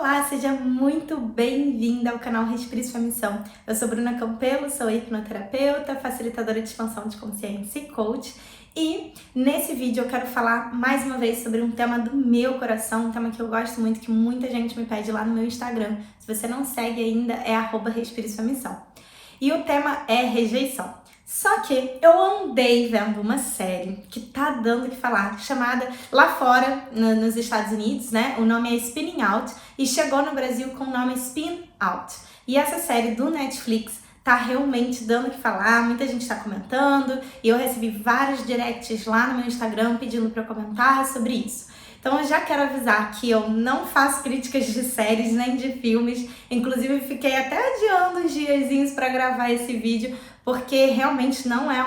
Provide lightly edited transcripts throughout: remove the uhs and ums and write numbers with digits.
Olá, seja muito bem-vinda ao canal Respire Sua Missão. Eu sou Bruna Campelo, sou hipnoterapeuta, facilitadora de expansão de consciência e coach. E nesse vídeo eu quero falar mais uma vez sobre um tema do meu coração, um tema que eu gosto muito, que muita gente me pede lá no meu Instagram. Se você não segue ainda, é @Respire Sua Missão. E o tema é rejeição. Só que eu andei vendo uma série que tá dando o que falar, chamada lá fora, nos Estados Unidos, né? O nome é Spinning Out e chegou no Brasil com o nome Spin Out. E essa série do Netflix tá realmente dando o que falar, muita gente tá comentando e eu recebi vários directs lá no meu Instagram pedindo pra eu comentar sobre isso. Então eu já quero avisar que eu não faço críticas de séries nem de filmes, inclusive fiquei até adiando uns diazinhos para gravar esse vídeo, porque realmente não é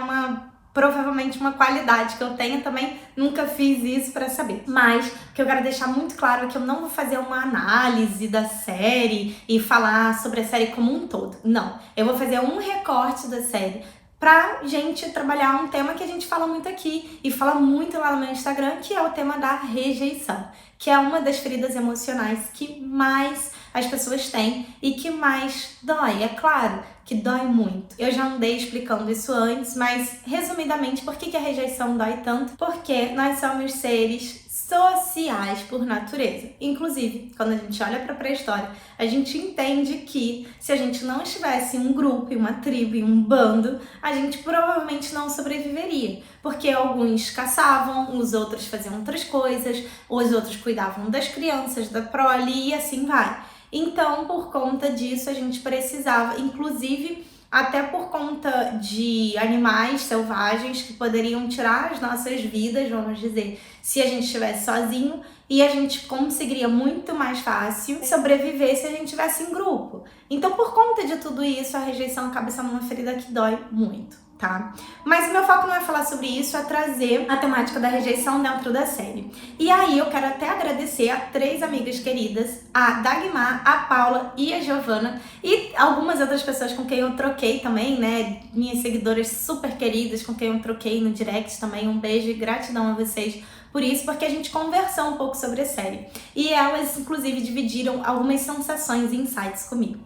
provavelmente uma qualidade que eu tenho, também nunca fiz isso para saber. Mas o que eu quero deixar muito claro é que eu não vou fazer uma análise da série e falar sobre a série como um todo. Não, eu vou fazer um recorte da série pra gente trabalhar um tema que a gente fala muito aqui e fala muito lá no meu Instagram, que é o tema da rejeição, que é uma das feridas emocionais que mais as pessoas têm e que mais dói. É claro que dói muito. Eu já andei explicando isso antes, mas resumidamente, por que a rejeição dói tanto? Porque nós somos seres sociais por natureza. Inclusive, quando a gente olha para a pré-história, a gente entende que se a gente não estivesse em um grupo, em uma tribo, em um bando, a gente provavelmente não sobreviveria. Porque alguns caçavam, os outros faziam outras coisas, os outros cuidavam das crianças, da prole e assim vai. Então, por conta disso, a gente precisava, inclusive, até por conta de animais selvagens que poderiam tirar as nossas vidas, vamos dizer, se a gente estivesse sozinho, e a gente conseguiria muito mais fácil sobreviver se a gente estivesse em grupo. Então, por conta de tudo isso, a rejeição acaba sendo uma ferida que dói muito, tá? Mas o meu foco não é falar sobre isso, é trazer a temática da rejeição dentro da série. E aí eu quero até agradecer a 3 amigas queridas, a Dagmar, a Paula e a Giovana, e algumas outras pessoas com quem eu troquei também, né? Minhas seguidoras super queridas com quem eu troquei no direct também. Um beijo e gratidão a vocês por isso, porque a gente conversou um pouco sobre a série. E elas, inclusive, dividiram algumas sensações e insights comigo.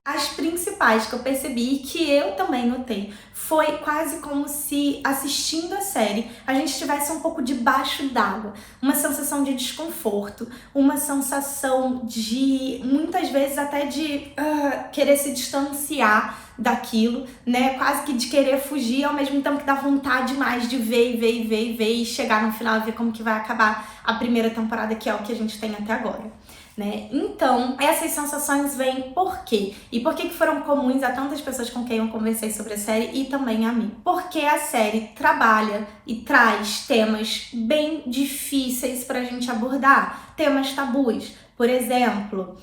As principais que eu percebi e que eu também notei foi quase como se assistindo a série a gente estivesse um pouco debaixo d'água, uma sensação de desconforto, uma sensação de muitas vezes até de querer se distanciar daquilo, né? Quase que de querer fugir, ao mesmo tempo que dá vontade mais de ver e chegar no final e ver como que vai acabar a primeira temporada, que é o que a gente tem até agora. Né? Então, essas sensações vêm por quê? E por que foram comuns a tantas pessoas com quem eu conversei sobre a série e também a mim? Porque a série trabalha e traz temas bem difíceis pra gente abordar, temas tabus. Por exemplo,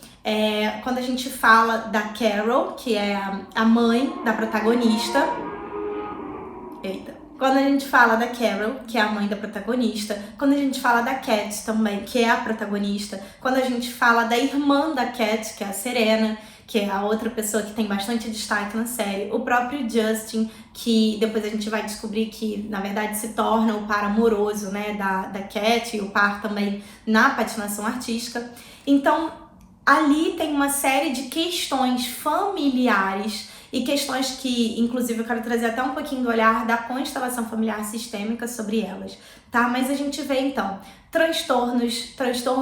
quando a gente fala da Carol, que é a mãe da protagonista. Quando a gente fala da Carol, que é a mãe da protagonista, quando a gente fala da Cat também, que é a protagonista, quando a gente fala da irmã da Cat, que é a Serena, que é a outra pessoa que tem bastante destaque na série, o próprio Justin, que depois a gente vai descobrir que, na verdade, se torna o par amoroso, né, da Cat, e o par também na patinação artística. Então, ali tem uma série de questões familiares e questões que, inclusive, eu quero trazer até um pouquinho do olhar da constelação familiar sistêmica sobre elas, tá? Mas a gente vê, então, transtorno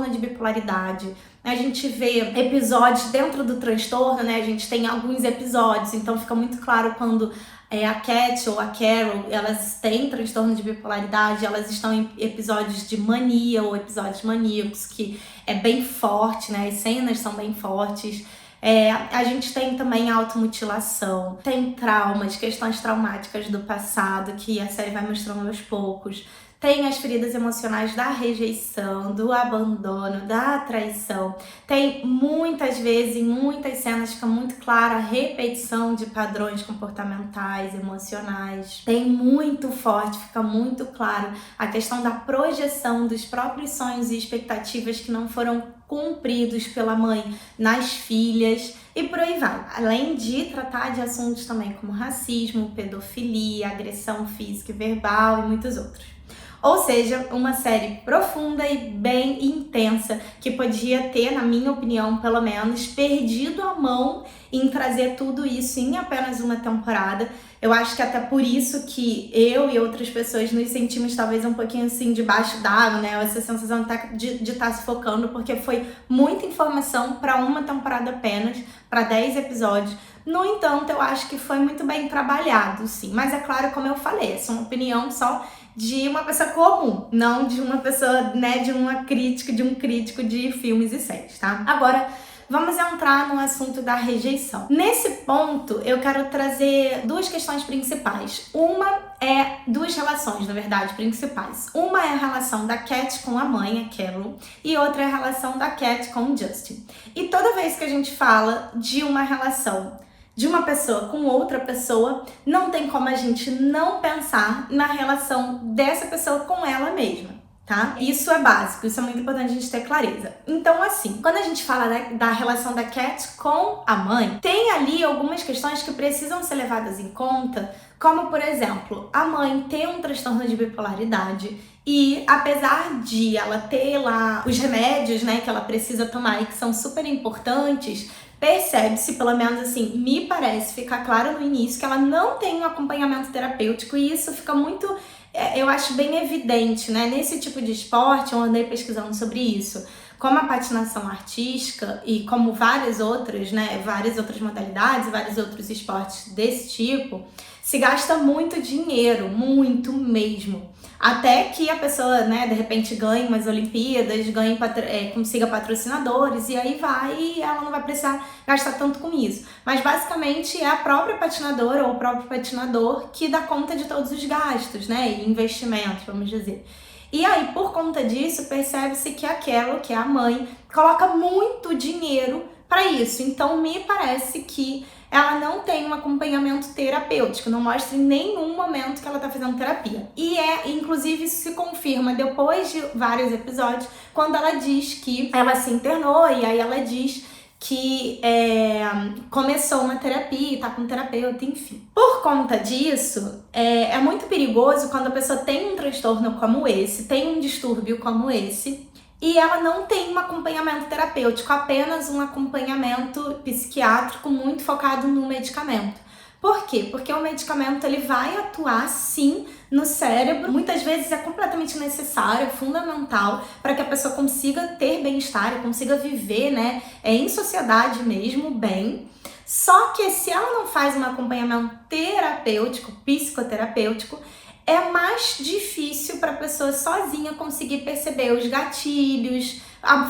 de bipolaridade, a gente vê episódios dentro do transtorno, né? A gente tem alguns episódios, então fica muito claro quando a Cat ou a Carol, elas têm transtorno de bipolaridade, elas estão em episódios de mania ou episódios maníacos, que é bem forte, né? As cenas são bem fortes. A gente tem também automutilação, tem traumas, questões traumáticas do passado, que a série vai mostrando aos poucos. Tem as feridas emocionais da rejeição, do abandono, da traição. Tem muitas vezes, em muitas cenas, fica muito clara a repetição de padrões comportamentais, emocionais. Tem muito forte, fica muito claro a questão da projeção dos próprios sonhos e expectativas que não foram cumpridos pela mãe nas filhas. e por aí vai. Além de tratar de assuntos também como racismo, pedofilia, agressão física e verbal e muitos outros. Ou seja, uma série profunda e bem intensa que podia ter, na minha opinião, pelo menos, perdido a mão em trazer tudo isso em apenas uma temporada. Eu acho que até por isso que eu e outras pessoas nos sentimos talvez um pouquinho assim debaixo d'água, né? Essa sensação de estar se focando, porque foi muita informação para uma temporada apenas, para 10 episódios. No entanto, eu acho que foi muito bem trabalhado, sim. Mas é claro, como eu falei, essa é uma opinião só de uma pessoa comum, não de uma pessoa, né, de uma crítica, de um crítico de filmes e séries, tá? Agora, vamos entrar no assunto da rejeição. Nesse ponto, eu quero trazer duas questões principais. Duas relações, na verdade, principais. Uma é a relação da Cat com a mãe, a Carol, e outra é a relação da Cat com o Justin. E toda vez que a gente fala de uma relação de uma pessoa com outra pessoa, não tem como a gente não pensar na relação dessa pessoa com ela mesma, tá? Isso é básico, isso é muito importante a gente ter clareza. Então, assim, quando a gente fala da relação da Cat com a mãe, tem ali algumas questões que precisam ser levadas em conta, como, por exemplo, a mãe tem um transtorno de bipolaridade e, apesar de ela ter lá os remédios, né, que ela precisa tomar e que são super importantes, percebe-se, pelo menos assim, me parece ficar claro no início, que ela não tem um acompanhamento terapêutico e isso fica muito, eu acho bem evidente, né? Nesse tipo de esporte, eu andei pesquisando sobre isso, como a patinação artística e como várias outras, né? Várias outras modalidades, vários outros esportes desse tipo, se gasta muito dinheiro, muito mesmo. Até que a pessoa, né, de repente ganhe umas Olimpíadas, consiga patrocinadores e aí vai e ela não vai precisar gastar tanto com isso. Mas basicamente é a própria patinadora ou o próprio patinador que dá conta de todos os gastos, né, e investimentos, vamos dizer. E aí, por conta disso, percebe-se que aquela, que é a mãe, coloca muito dinheiro para isso. Então, me parece que ela não tem um acompanhamento terapêutico, não mostra em nenhum momento que ela tá fazendo terapia. E inclusive, isso se confirma depois de vários episódios, quando ela diz que ela se internou e aí ela diz que começou uma terapia, tá com um terapeuta, enfim. Por conta disso, é muito perigoso quando a pessoa tem um transtorno como esse, tem um distúrbio como esse, e ela não tem um acompanhamento terapêutico, apenas um acompanhamento psiquiátrico muito focado no medicamento. Por quê? Porque o medicamento ele vai atuar sim no cérebro, muitas vezes é completamente necessário, é fundamental para que a pessoa consiga ter bem-estar, consiga viver, né, em sociedade mesmo, bem. Só que se ela não faz um acompanhamento terapêutico, psicoterapêutico, é mais difícil para a pessoa sozinha conseguir perceber os gatilhos,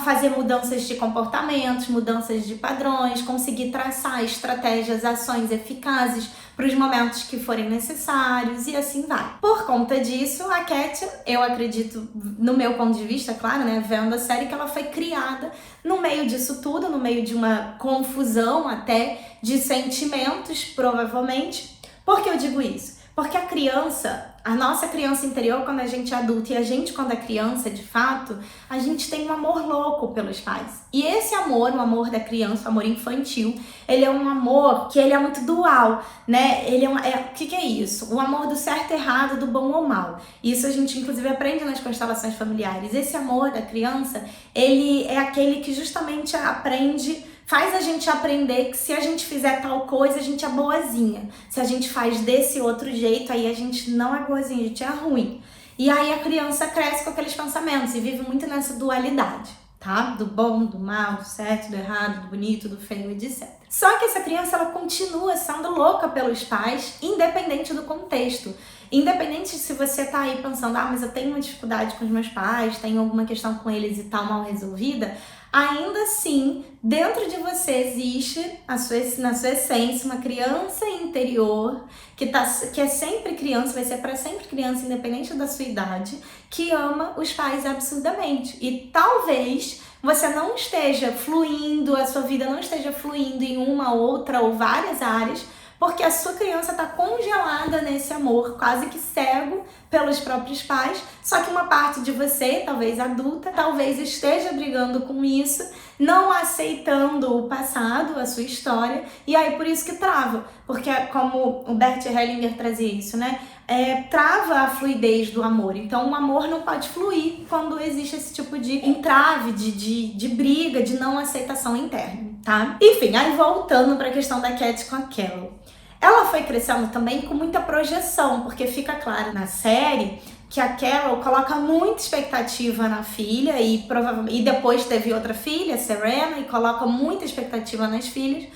fazer mudanças de comportamentos, mudanças de padrões, conseguir traçar estratégias, ações eficazes para os momentos que forem necessários e assim vai. Por conta disso, a Cat, eu acredito, no meu ponto de vista, claro, né, vendo a série, que ela foi criada no meio disso tudo, no meio de uma confusão até de sentimentos, provavelmente. Por que eu digo isso? Porque a nossa criança interior, quando a gente é adulta e a gente quando é criança, de fato, a gente tem um amor louco pelos pais. E esse amor, o amor da criança, o amor infantil, ele é um amor que ele é muito dual, né? O que é isso? O amor do certo e errado, do bom ou mal. Isso a gente, inclusive, aprende nas constelações familiares. Esse amor da criança, ele é aquele que justamente faz a gente aprender que se a gente fizer tal coisa, a gente é boazinha. Se a gente faz desse outro jeito, aí a gente não é boazinha, a gente é ruim. E aí a criança cresce com aqueles pensamentos e vive muito nessa dualidade, tá? Do bom, do mal, do certo, do errado, do bonito, do feio, etc. Só que essa criança, ela continua sendo louca pelos pais, independente do contexto. Independente se você tá aí pensando, mas eu tenho uma dificuldade com os meus pais, tenho alguma questão com eles e tal, mal resolvida, ainda assim, dentro de você existe, na sua essência, uma criança interior que é sempre criança, vai ser para sempre criança, independente da sua idade, que ama os pais absurdamente. E talvez você não esteja fluindo, a sua vida não esteja fluindo em uma, outra ou várias áreas, porque a sua criança está congelada nesse amor, quase que cego pelos próprios pais, só que uma parte de você, talvez adulta, talvez esteja brigando com isso, não aceitando o passado, a sua história, e aí por isso que trava, porque como o Bert Hellinger trazia isso, né? Trava a fluidez do amor. Então o amor não pode fluir quando existe esse tipo de entrave, de briga, de não aceitação interna, tá? Enfim, aí voltando para a questão da Cat com a Carol. Ela foi crescendo também com muita projeção, porque fica claro na série que a Carol coloca muita expectativa na filha e provavelmente depois teve outra filha, Serena, e coloca muita expectativa nas filhas,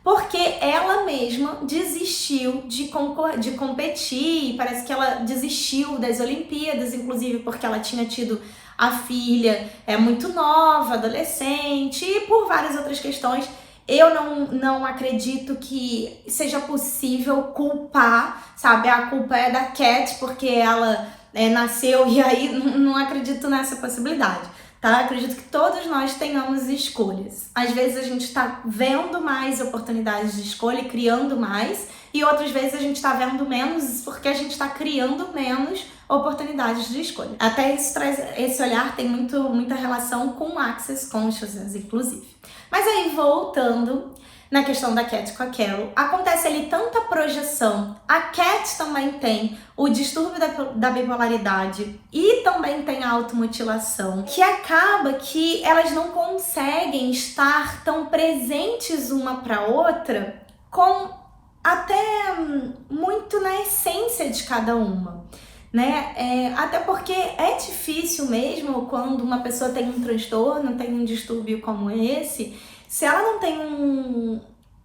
porque ela mesma desistiu de competir, parece que ela desistiu das Olimpíadas, inclusive porque ela tinha tido a filha muito nova, adolescente, e por várias outras questões. Eu não acredito que seja possível culpar, sabe? A culpa é da Cat porque ela nasceu, e aí não acredito nessa possibilidade. Tá? Acredito que todos nós tenhamos escolhas. Às vezes a gente está vendo mais oportunidades de escolha e criando mais, e outras vezes a gente está vendo menos porque a gente está criando menos oportunidades de escolha. Até esse olhar tem muita relação com Access Consciousness, inclusive. Mas aí, voltando na questão da Cat com a Carol, acontece ali tanta projeção. A Cat também tem o distúrbio da bipolaridade e também tem a automutilação, que acaba que elas não conseguem estar tão presentes uma para outra com até muito na essência de cada uma, né? Até porque é difícil mesmo quando uma pessoa tem um transtorno, tem um distúrbio como esse, se ela não tem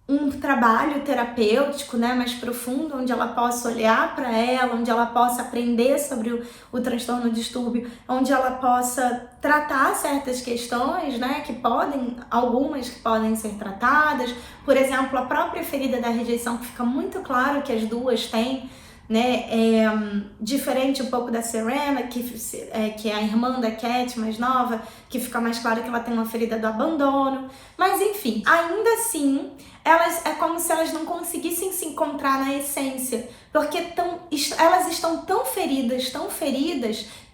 um trabalho terapêutico, né, mais profundo, onde ela possa olhar para ela, onde ela possa aprender sobre o transtorno distúrbio, onde ela possa tratar certas questões, né, algumas que podem ser tratadas, por exemplo, a própria ferida da rejeição, que fica muito claro que as duas têm, né, diferente um pouco da Serena, que é a irmã da Cat mais nova, que fica mais claro que ela tem uma ferida do abandono, mas enfim, ainda assim, é como se elas não conseguissem se encontrar na essência, porque elas estão tão feridas,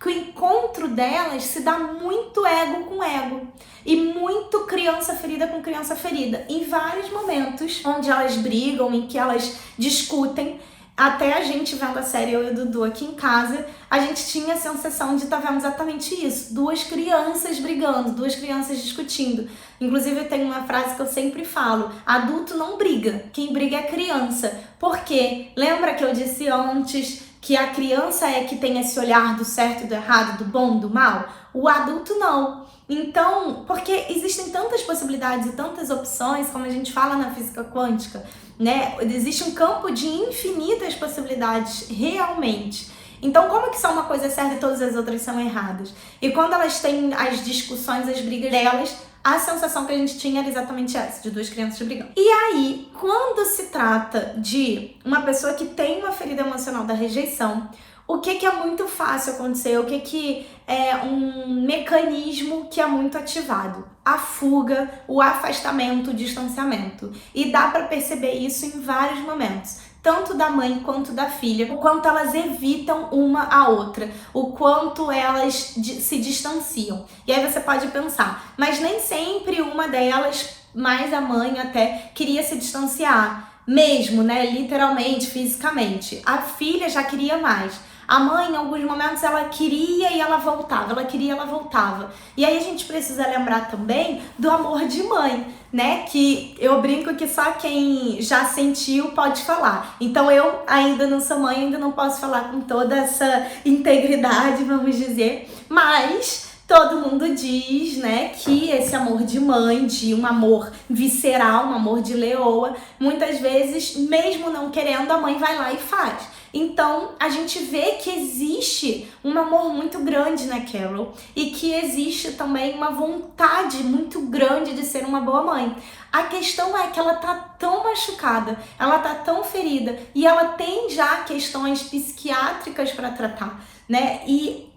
que o encontro delas se dá muito ego com ego, e muito criança ferida com criança ferida, em vários momentos, onde elas brigam, em que elas discutem. Até a gente vendo a série, eu e o Dudu aqui em casa, a gente tinha a sensação de estar vendo exatamente isso. Duas crianças brigando, duas crianças discutindo. Inclusive, eu tenho uma frase que eu sempre falo: adulto não briga, quem briga é criança. Por quê? Lembra que eu disse antes que a criança é que tem esse olhar do certo e do errado, do bom e do mal? O adulto não. Então, porque existem tantas possibilidades e tantas opções, como a gente fala na física quântica, né? Existe um campo de infinitas possibilidades realmente. Então, como que só uma coisa é certa e todas as outras são erradas? E quando elas têm as discussões, as brigas delas, a sensação que a gente tinha era exatamente essa, de duas crianças brigando. E aí, quando se trata de uma pessoa que tem uma ferida emocional da rejeição, o que é muito fácil acontecer? O que é um mecanismo que é muito ativado? A fuga, o afastamento, o distanciamento. E dá para perceber isso em vários momentos, tanto da mãe quanto da filha, o quanto elas evitam uma a outra, o quanto elas se distanciam. E aí você pode pensar, mas nem sempre uma delas, mais a mãe até, queria se distanciar, mesmo, né, literalmente, fisicamente. A filha já queria mais. A mãe, em alguns momentos, ela queria e ela voltava, ela queria e ela voltava. E aí a gente precisa lembrar também do amor de mãe, né? Que eu brinco que só quem já sentiu pode falar. Então eu ainda não sou mãe, ainda não posso falar com toda essa integridade, vamos dizer. Mas todo mundo diz, né, que esse amor de mãe, de um amor visceral, um amor de leoa, muitas vezes, mesmo não querendo, a mãe vai lá e faz. Então, a gente vê que existe um amor muito grande na Carol e que existe também uma vontade muito grande de ser uma boa mãe. A questão é que ela tá tão machucada, ela tá tão ferida e ela tem já questões psiquiátricas para tratar, né? E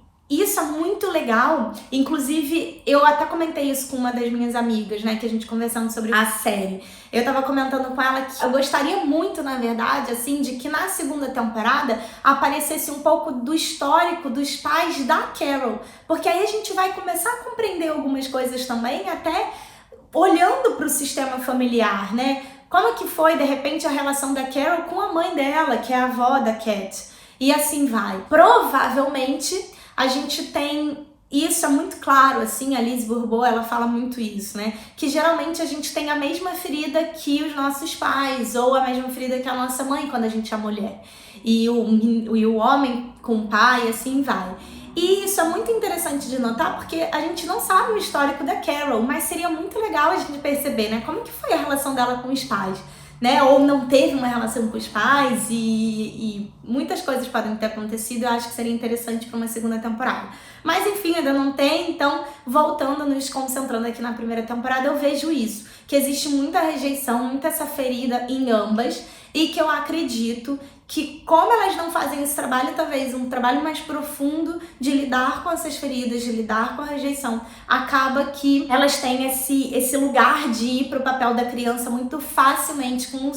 isso é muito legal. Inclusive, eu até comentei isso com uma das minhas amigas, né? Que a gente conversando sobre a série. Eu tava comentando com ela que eu gostaria muito, na verdade, assim, de que na segunda temporada aparecesse um pouco do histórico dos pais da Carol. Porque aí a gente vai começar a compreender algumas coisas também, até olhando pro sistema familiar, né? Como que foi, de repente, a relação da Carol com a mãe dela, que é a avó da Cat. E assim vai. Provavelmente a gente tem, isso é muito claro, assim, a Liz Bourbeau, ela fala muito isso, né? Que geralmente a gente tem a mesma ferida que os nossos pais, ou a mesma ferida que a nossa mãe quando a gente é mulher. E o homem com o pai, assim vai. E isso é muito interessante de notar, porque a gente não sabe o histórico da Carol, mas seria muito legal a gente perceber, né? Como que foi a relação dela com os pais, né? Ou não teve uma relação com os pais e muitas coisas podem ter acontecido. Eu acho que seria interessante para uma segunda temporada. Mas enfim, ainda não tem, então voltando, nos concentrando aqui na primeira temporada, eu vejo isso, que existe muita rejeição, muita essa ferida em ambas, e que eu acredito que, como elas não fazem esse trabalho, talvez um trabalho mais profundo de lidar com essas feridas, de lidar com a rejeição, acaba que elas têm esse lugar de ir pro papel da criança muito facilmente com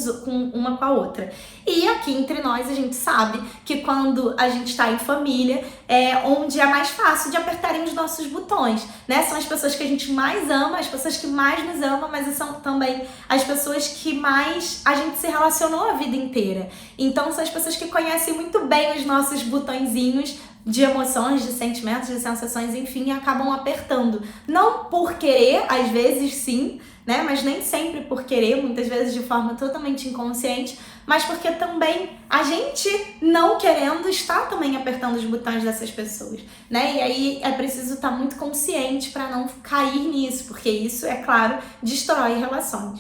uma com a outra. E aqui entre nós a gente sabe que quando a gente tá em família, é onde é mais fácil de apertarem os nossos botões, né? São as pessoas que a gente mais ama, as pessoas que mais nos amam, mas são também as pessoas que mais a gente se relacionou a vida inteira. Então são as pessoas que conhecem muito bem os nossos botõezinhos de emoções, de sentimentos, de sensações, enfim, e acabam apertando. Não por querer, às vezes sim, né? Mas nem sempre por querer, muitas vezes de forma totalmente inconsciente, mas porque também a gente, não querendo, está também apertando os botões dessas pessoas, né? E aí é preciso estar muito consciente para não cair nisso, porque isso, é claro, destrói relações.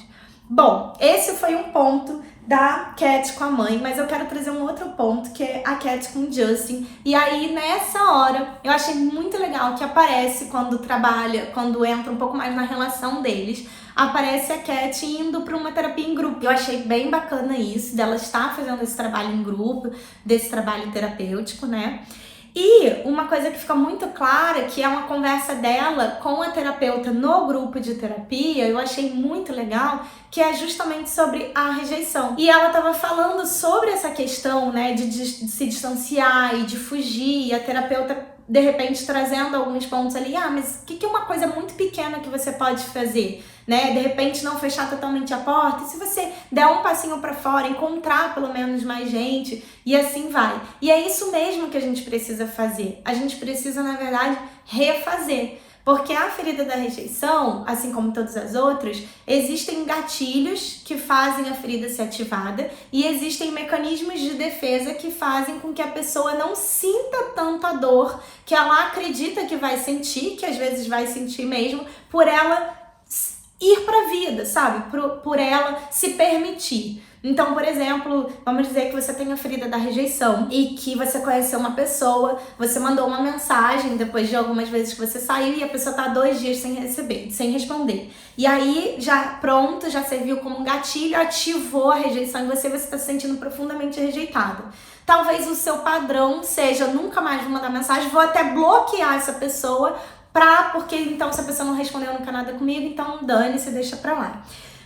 Bom, esse foi um ponto da Cat com a mãe, mas eu quero trazer um outro ponto, que é a Cat com o Justin. E aí, nessa hora, eu achei muito legal que aparece quando trabalha, quando entra um pouco mais na relação deles, aparece a Cat indo para uma terapia em grupo. Eu achei bem bacana isso, dela estar fazendo esse trabalho em grupo, desse trabalho terapêutico, né? E uma coisa que fica muito clara, que é uma conversa dela com a terapeuta no grupo de terapia, eu achei muito legal, que é justamente sobre a rejeição. E ela estava falando sobre essa questão, né, de se distanciar e de fugir, e a terapeuta de repente trazendo alguns pontos ali, mas o que é uma coisa muito pequena que você pode fazer, né? De repente não fechar totalmente a porta, e se você der um passinho para fora, encontrar pelo menos mais gente, e assim vai. E é isso mesmo que a gente precisa fazer. A gente precisa, na verdade, refazer. Porque a ferida da rejeição, assim como todas as outras, existem gatilhos que fazem a ferida ser ativada e existem mecanismos de defesa que fazem com que a pessoa não sinta tanta dor que ela acredita que vai sentir, que às vezes vai sentir mesmo, por ela ir pra vida, sabe? Por ela se permitir. Então, por exemplo, vamos dizer que você tem a ferida da rejeição e que você conheceu uma pessoa, você mandou uma mensagem depois de algumas vezes que você saiu e a pessoa tá 2 dias sem responder. E aí, já pronto, já serviu como um gatilho, ativou a rejeição em você, você tá se sentindo profundamente rejeitada. Talvez o seu padrão seja nunca mais vou mandar mensagem, vou até bloquear essa pessoa, porque então se a pessoa não respondeu, não quer nada comigo, então dane-se, deixa pra lá.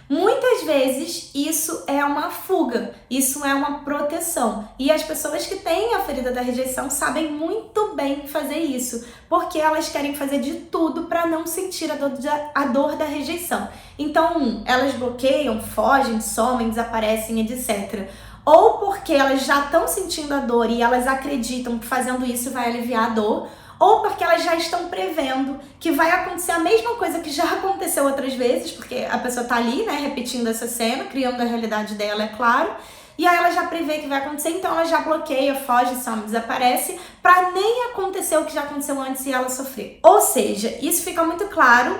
Muitas vezes isso é uma fuga, isso é uma proteção. E as pessoas que têm a ferida da rejeição sabem muito bem fazer isso, porque elas querem fazer de tudo para não sentir a dor da rejeição. Então, elas bloqueiam, fogem, somem, desaparecem, etc. Ou porque elas já estão sentindo a dor e elas acreditam que fazendo isso vai aliviar a dor, ou porque elas já estão prevendo que vai acontecer a mesma coisa que já aconteceu outras vezes, porque a pessoa tá ali, né, repetindo essa cena, criando a realidade dela, é claro, e aí ela já prevê que vai acontecer, então ela já bloqueia, foge, some, desaparece, pra nem acontecer o que já aconteceu antes e ela sofrer. Ou seja, isso fica muito claro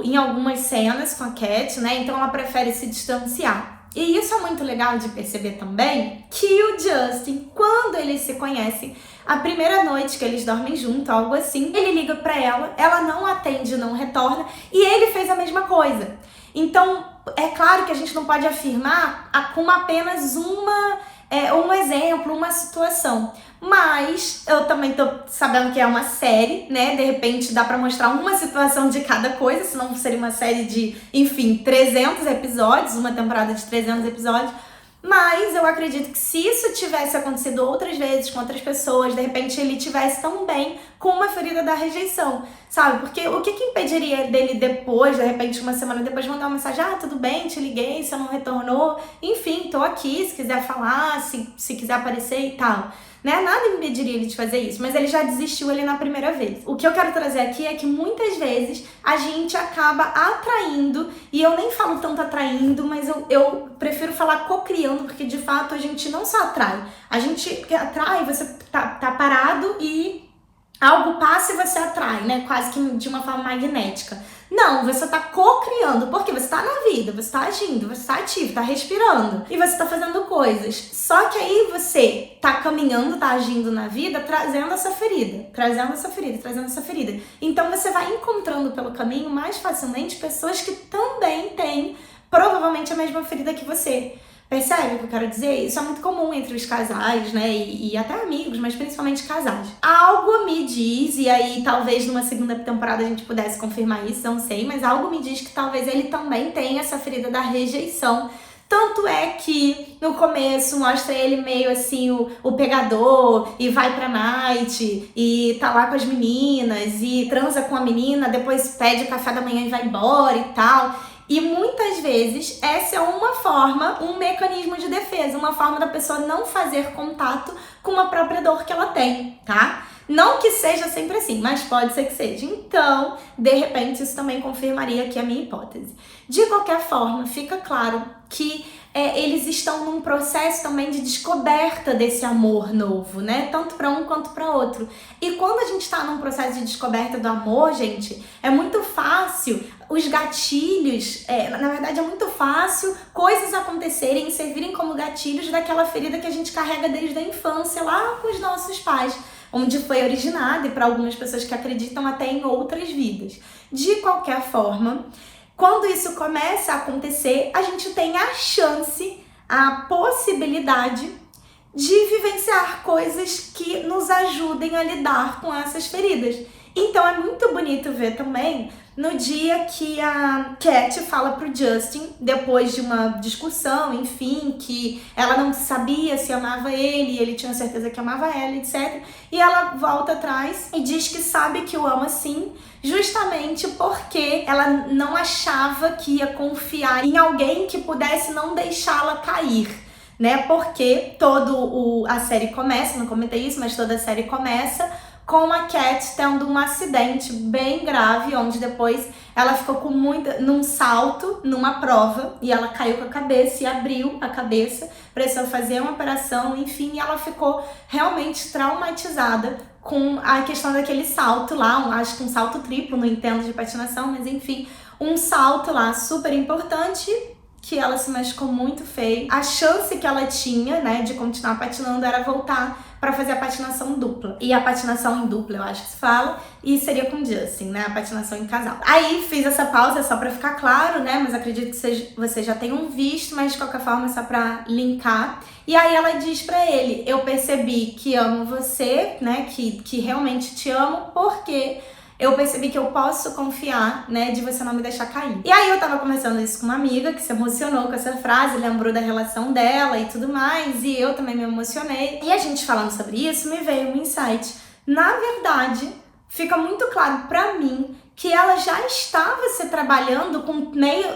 em algumas cenas com a Cat, né, então ela prefere se distanciar. E isso é muito legal de perceber também, que o Justin, quando eles se conhecem, a primeira noite que eles dormem junto, algo assim, ele liga pra ela não atende, não retorna, e ele fez a mesma coisa. Então, é claro que a gente não pode afirmar com apenas uma um exemplo, uma situação. Mas eu também tô sabendo que é uma série, né? De repente dá pra mostrar uma situação de cada coisa, senão seria uma série de, enfim, 300 episódios, uma temporada de 300 episódios. Mas eu acredito que se isso tivesse acontecido outras vezes com outras pessoas, de repente ele tivesse também com uma ferida da rejeição, sabe? Porque o que impediria dele depois, de repente uma semana depois, mandar uma mensagem: ah, tudo bem, te liguei, você não retornou, enfim, tô aqui, se quiser falar, se quiser aparecer e tal. Né? Nada impediria ele de fazer isso, mas ele já desistiu ali na primeira vez. O que eu quero trazer aqui é que muitas vezes a gente acaba atraindo, e eu nem falo tanto atraindo, mas eu prefiro falar cocriando, porque de fato a gente não só atrai, a gente atrai, você tá parado e algo passa e você atrai, né? Quase que de uma forma magnética. Não, você tá co-criando, porque você tá na vida, você tá agindo, você tá ativo, tá respirando e você tá fazendo coisas. Só que aí você tá caminhando, tá agindo na vida, trazendo essa ferida. Então você vai encontrando pelo caminho mais facilmente pessoas que também têm provavelmente a mesma ferida que você. Percebe o que eu quero dizer? Isso é muito comum entre os casais, né? E até amigos, mas principalmente casais. Algo me diz, e aí talvez numa segunda temporada a gente pudesse confirmar isso, não sei, mas algo me diz que talvez ele também tenha essa ferida da rejeição. Tanto é que no começo mostra ele meio assim, o pegador, e vai pra night, e tá lá com as meninas, e transa com a menina, depois pede café da manhã e vai embora e tal. E muitas vezes essa é uma forma, um mecanismo de defesa, uma forma da pessoa não fazer contato com a própria dor que ela tem, tá? Não que seja sempre assim, mas pode ser que seja. Então, de repente, isso também confirmaria aqui a minha hipótese. De qualquer forma, fica claro que eles estão num processo também de descoberta desse amor novo, né? Tanto para um quanto para outro. E quando a gente está num processo de descoberta do amor, gente, é muito fácil os gatilhos, na verdade é muito fácil coisas acontecerem e servirem como gatilhos daquela ferida que a gente carrega desde a infância, lá com os nossos pais, onde foi originada, e para algumas pessoas que acreditam até em outras vidas. De qualquer forma, quando isso começa a acontecer, a gente tem a chance, a possibilidade de vivenciar coisas que nos ajudem a lidar com essas feridas. Então é muito bonito ver também no dia que a Cat fala pro Justin, depois de uma discussão, enfim, que ela não sabia se amava ele, e ele tinha certeza que amava ela, etc. E ela volta atrás e diz que sabe que o ama sim, justamente porque ela não achava que ia confiar em alguém que pudesse não deixá-la cair, né? Porque a série começa, não comentei isso, mas toda a série começa com a Cat tendo um acidente bem grave, onde depois ela ficou num salto, numa prova, e ela caiu com a cabeça e abriu a cabeça, precisou fazer uma operação, enfim, e ela ficou realmente traumatizada com a questão daquele salto lá, acho que um salto triplo, não entendo de patinação, mas enfim, um salto lá super importante, que ela se machucou muito feio. A chance que ela tinha, né, de continuar patinando era voltar para fazer a patinação dupla. E a patinação em dupla, eu acho que se fala, e seria com Justin, né, a patinação em casal. Aí fiz essa pausa só para ficar claro, né, mas acredito que vocês já tenham visto, mas de qualquer forma só para linkar. E aí ela diz para ele: eu percebi que amo você, né, que realmente te amo, porque eu percebi que eu posso confiar, né, de você não me deixar cair. E aí eu tava conversando isso com uma amiga que se emocionou com essa frase, lembrou da relação dela e tudo mais, e eu também me emocionei. E a gente falando sobre isso, me veio um insight. Na verdade, fica muito claro pra mim que ela já estava se trabalhando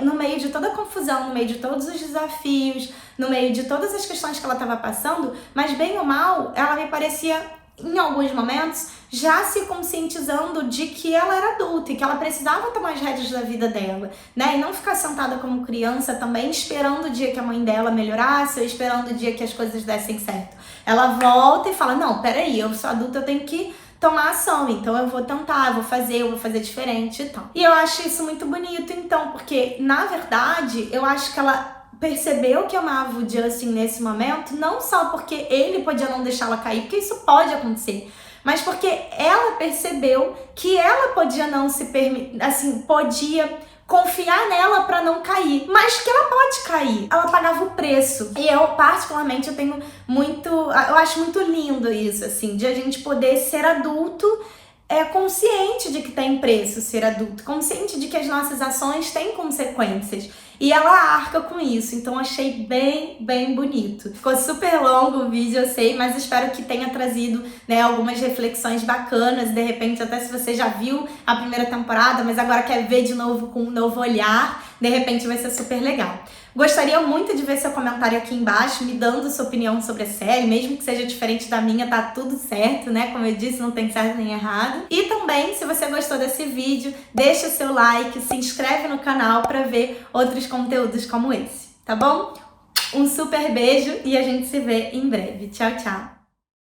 no meio de toda a confusão, no meio de todos os desafios, no meio de todas as questões que ela estava passando, mas bem ou mal, ela me parecia, em alguns momentos, já se conscientizando de que ela era adulta e que ela precisava tomar as rédeas da vida dela, né? E não ficar sentada como criança também, esperando o dia que a mãe dela melhorasse ou esperando o dia que as coisas dessem certo. Ela volta e fala: não, peraí, eu sou adulta, eu tenho que tomar ação, então eu vou tentar, eu vou fazer diferente e tal. E eu acho isso muito bonito, então, porque, na verdade, eu acho que ela percebeu que amava o Justin nesse momento, não só porque ele podia não deixá-la cair, porque isso pode acontecer, mas porque ela percebeu que ela podia não se permitir, assim, podia confiar nela pra não cair, mas que ela pode cair. Ela pagava o preço. E eu, particularmente, eu acho muito lindo isso, assim, de a gente poder ser adulto, consciente de que tem preço ser adulto, consciente de que as nossas ações têm consequências. E ela arca com isso, então achei bem, bem bonito. Ficou super longo o vídeo, eu sei, mas espero que tenha trazido, né, algumas reflexões bacanas. De repente, até se você já viu a primeira temporada, mas agora quer ver de novo com um novo olhar, de repente vai ser super legal. Gostaria muito de ver seu comentário aqui embaixo, me dando sua opinião sobre a série, mesmo que seja diferente da minha, tá tudo certo, né? Como eu disse, não tem certo nem errado. E também, se você gostou desse vídeo, deixa o seu like, se inscreve no canal para ver outros conteúdos como esse, tá bom? Um super beijo e a gente se vê em breve. Tchau, tchau!